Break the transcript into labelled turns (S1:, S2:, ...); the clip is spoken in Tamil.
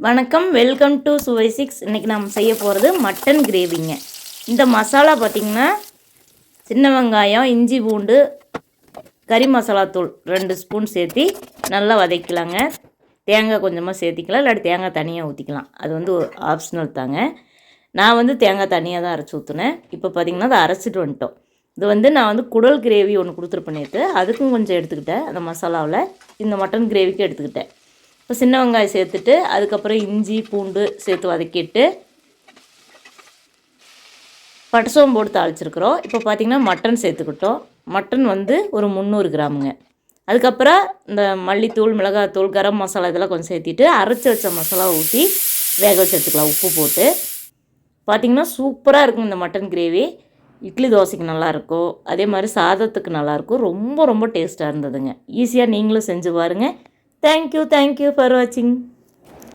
S1: வணக்கம், வெல்கம் டு சுவை சிக்ஸ். இன்றைக்கி நம்ம செய்ய போகிறது மட்டன் கிரேவிங்க. இந்த மசாலா பார்த்திங்கன்னா சின்ன வெங்காயம், இஞ்சி பூண்டு, கறி மசாலா தூள் 2 ஸ்பூன் சேர்த்து நல்லா வதக்கலாங்க. தேங்காய் கொஞ்சமாக சேர்த்திக்கலாம், இல்லாட்டி தேங்காய் தனியாக ஊற்றிக்கலாம். அது வந்து ஆப்ஷனல் தாங்க. நான் தேங்காய் தனியாக தான் அரைச்சி ஊற்றுனேன். இப்போ பார்த்திங்கன்னா அதை அரைச்சிட்டு வந்துட்டோம். இது நான் குடல் கிரேவி ஒன்று கொடுத்துட்டு பண்ணிட்டு அதுக்கும் கொஞ்சம் எடுத்துக்கிட்டேன். அந்த மசாலாவில் இந்த மட்டன் கிரேவிக்கு எடுத்துக்கிட்டேன். இப்போ சின்ன வெங்காயம் சேர்த்துட்டு அதுக்கப்புறம் இஞ்சி பூண்டு சேர்த்து வதக்கிட்டு பட்டை சோம்பு போட்டு தாளிச்சிருக்கிறோம். இப்போ பார்த்திங்கன்னா மட்டன் சேர்த்துக்கிட்டோம். மட்டன் ஒரு 300 கிராமுங்க. அதுக்கப்புறம் இந்த மல்லித்தூள், மிளகாத்தூள், கரம் மசாலா இதெல்லாம் கொஞ்சம் சேர்த்திட்டு அரைச்சி வச்ச மசாலா ஊற்றி வேக வச்சு எடுத்துக்கலாம் உப்பு போட்டு. பார்த்திங்கன்னா சூப்பராக இருக்கும் இந்த மட்டன் கிரேவி. இட்லி தோசைக்கு நல்லாயிருக்கும், அதே மாதிரி சாதத்துக்கு நல்லாயிருக்கும். ரொம்ப ரொம்ப டேஸ்ட்டாக இருந்ததுங்க. ஈஸியாக நீங்களும் செஞ்சு பாருங்கள். Thank you for watching.